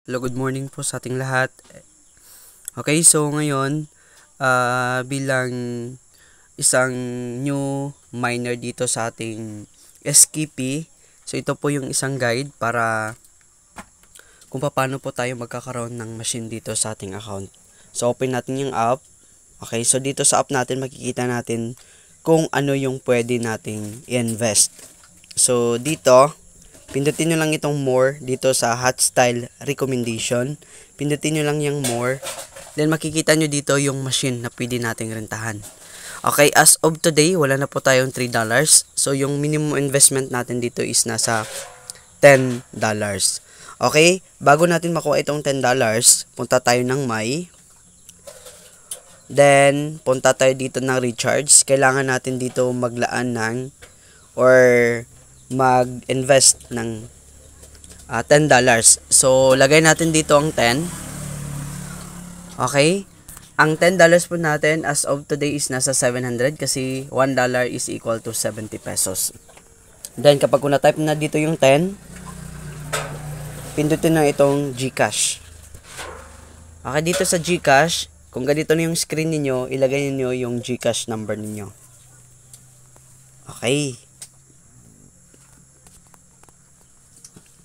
Hello, good morning po sa ating lahat. Okay, so ngayon, bilang isang new miner dito sa ating SKP, so ito po yung isang guide para kung paano po tayo magkakaroon ng machine dito sa ating account. So open natin yung app. Okay, so dito sa app natin makikita natin kung ano yung pwede nating i-invest. So dito, pindutin nyo lang itong more dito sa hot style recommendation. Pindutin nyo lang yung more. Then makikita nyo dito yung machine na pwede nating rentahan. Okay, as of today, wala na po tayong $3. So yung minimum investment natin dito is nasa $10. Okay, bago natin makuha itong $10, punta tayo ng My. Then, punta tayo dito ng recharge. Kailangan natin dito maglaan ng or mag-invest ng $10. So, lagay natin dito ang 10. Okay? Ang $10 po natin as of today is nasa 700 kasi $1 is equal to 70 pesos. Then, kapag na-type na dito yung 10, pindutin na itong GCash. Okay, dito sa GCash, kung ganito na yung screen niyo, ilagay niyo yung GCash number niyo. Okay.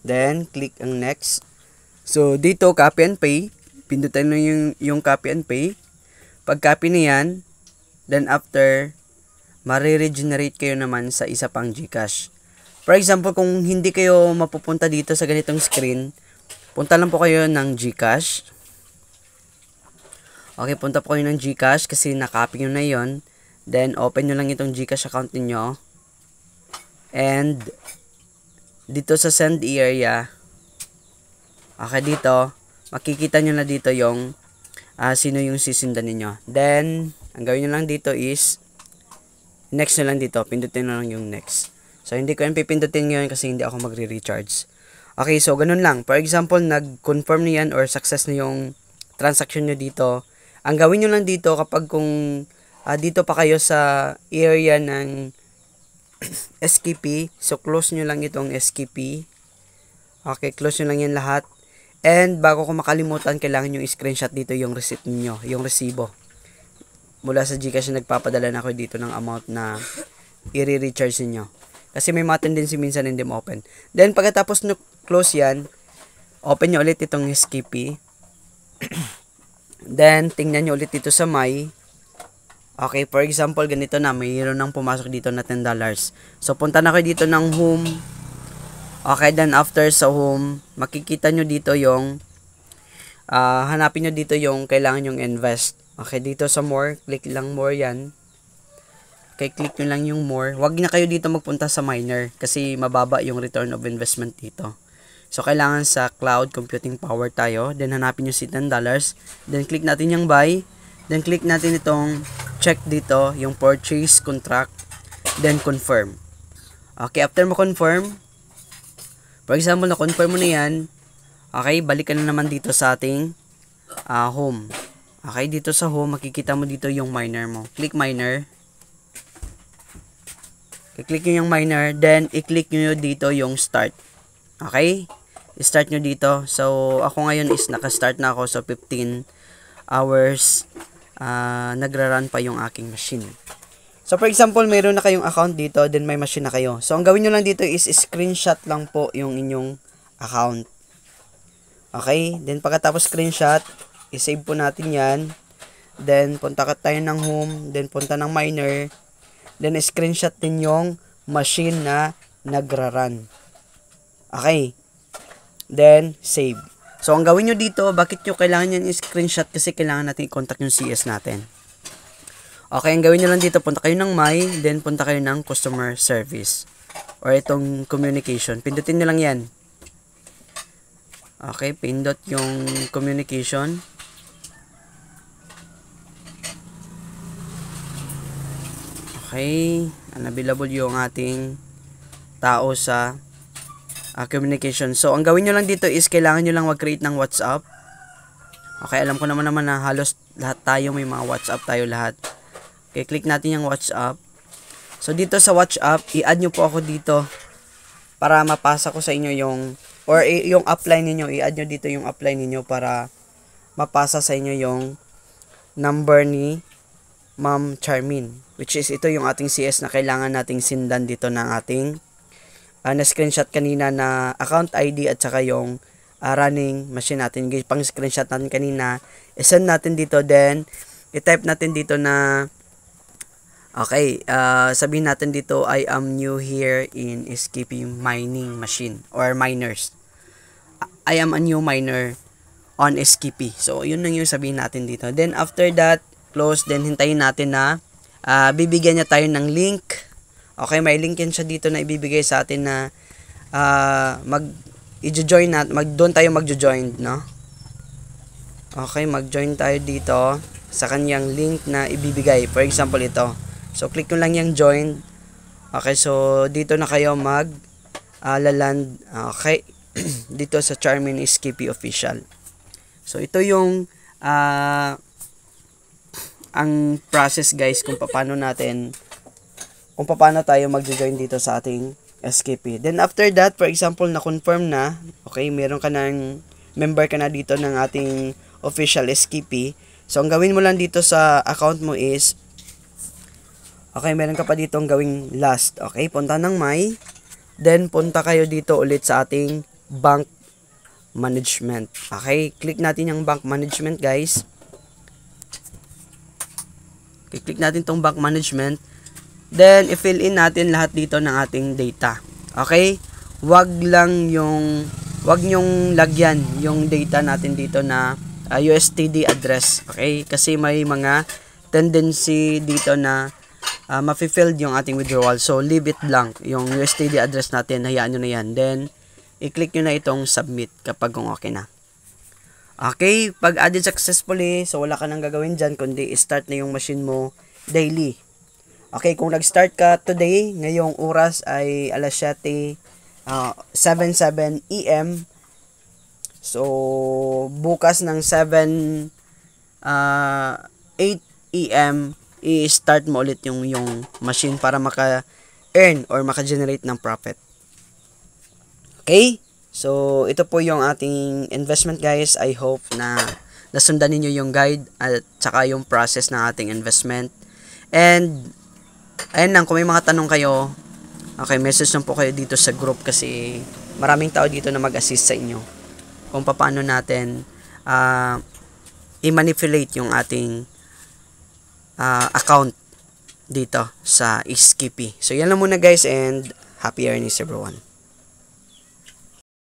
Then, click ang next. So, dito, copy and pay. Pindutin nyo yung copy and pay. Pag copy na yan, then after, mariregenerate kayo naman sa isa pang GCash. For example, kung hindi kayo mapupunta dito sa ganitong screen, punta lang po kayo ng GCash. Okay, punta po kayo ng GCash kasi nakopy nyo na yon. Then, open nyo lang itong GCash account niyo. And, dito sa send area, okay, dito, makikita nyo na dito yung sino yung sisindan ninyo. Then, ang gawin nyo lang dito is, next nyo lang dito, pindutin nyo lang yung next. So, hindi ko yung pipindutin ngayon kasi hindi ako magre-recharge. Okay, so, ganun lang. For example, nag-confirm na yan or success na yung transaction nyo dito. Ang gawin nyo lang dito kapag kung dito pa kayo sa area ng SKP, so close nyo lang itong SKP. Okay, close nyo lang yan lahat. And bago ko makalimutan, kailangan nyo i-screenshot dito yung receipt niyo, yung resibo. Mula sa GCash na nagpapadala na ako dito ng amount na i-recharge niyo. Kasi may mga tendency minsan hindi mo open. Then pagkatapos nyo close yan, open nyo ulit itong SKP. Then, tingnan nyo ulit dito sa My. Okay, for example, ganito na. Mayroon nang pumasok dito na $10. So, punta na kayo dito ng home. Okay, then after sa home, makikita nyo dito yung, hanapin nyo dito yung kailangan yung invest. Okay, dito sa more, click lang more yan. Okay, click nyo lang yung more. Huwag na kayo dito magpunta sa miner kasi mababa yung return of investment dito. So, kailangan sa cloud computing power tayo. Then, hanapin nyo si $10. Then, click natin yung buy. Then, click natin itong check dito, yung purchase contract. Then, confirm. Okay, after mo confirm, for example, na-confirm mo na yan. Okay, balik ka na naman dito sa ating home. Okay, dito sa home, makikita mo dito yung miner mo. Click miner. I-click nyo yung miner. Then, i-click nyo dito yung start. Okay? I-start nyo dito. So, ako ngayon is naka-start na ako. So, 15 hours nagra-run pa yung aking machine. So, for example, mayroon na kayong account dito. Then, may machine na kayo. So, ang gawin nyo lang dito is screenshot lang po yung inyong account. Okay? Then, pagkatapos screenshot, i-save po natin yan. Then, punta ka tayo ng home. Then, punta ng miner. Then, screenshot din yung machine na nagra-run. Okay. Then, save. So, ang gawin nyo dito, bakit nyo kailangan yan i-screenshot? Kasi kailangan natin i-contact yung CS natin. Okay, ang gawin nyo lang dito, punta kayo ng My, then punta kayo ng customer service. Or itong communication. Pindutin nyo lang yan. Okay, pindot yung communication. Okay, unavailable yung ating tao sa communication. So, ang gawin nyo lang dito is kailangan nyo lang mag-create ng WhatsApp. Okay, alam ko naman na halos lahat tayo may mga WhatsApp tayo lahat. Okay, click natin yung WhatsApp. So, dito sa WhatsApp, i-add nyo po ako dito para mapasa ko sa inyo yung or yung upline ninyo, i-add nyo dito yung upline ninyo para mapasa sa inyo yung number ni Ma'am Charmin, which is ito yung ating CS na kailangan nating sindan dito ng ating na-screenshot kanina na account ID at saka yung running machine natin. Pang screenshot natin kanina, isend natin dito, then i-type natin dito na okay, sabihin natin dito, I am new here in SKP mining machine or miners. I am a new miner on SKP. So, yun lang yung sabihin natin dito. Then, after that, close. Then, hintayin natin na bibigyan niya tayo ng link. Okay, may link yan siya dito na ibibigay sa atin na i-join doon tayo mag-join, no? Okay, mag-join tayo dito sa kanyang link na ibibigay. For example, ito. So, click nyo lang yung join. Okay, so, dito na kayo laland. Okay, dito sa Charmin SKP Official. So, ito yung ang process, guys, kung paano tayo mag-join dito sa ating SKP. Then, after that, for example, na-confirm na, okay, meron ka ng member ka na dito ng ating official SKP. So, ang gawin mo lang dito sa account mo is, okay, meron ka pa dito ang gawing last. Okay, punta ng my. Then, punta kayo dito ulit sa ating bank management. Okay, click natin yung bank management, guys. Click natin tong bank management. Then, i-fill in natin lahat dito ng ating data. Okay? Wag nyong lagyan yung data natin dito na USTD address. Okay? Kasi may mga tendency dito na ma-filled yung ating withdrawal. So, leave it blank. Yung USTD address natin, hayaan nyo na yan. Then, i-click nyo na itong submit kapag kung okay na. Okay, pag added successfully, so wala ka nang gagawin dyan, kundi start na yung machine mo daily. Okay, kung nag-start ka today, ngayong oras ay alas 7:77 AM. So, bukas ng 8 AM, i-start mo ulit yung machine para maka-earn or maka-generate ng profit. Okay? So, ito po yung ating investment, guys. I hope na nasundan ninyo yung guide at saka yung process ng ating investment. And, ayun lang, kung may mga tanong kayo, okay, message lang po kayo dito sa group kasi maraming tao dito na mag-assist sa inyo kung paano natin i-manipulate yung ating account dito sa SKP. So, yan lang muna, guys, and happy earnings everyone.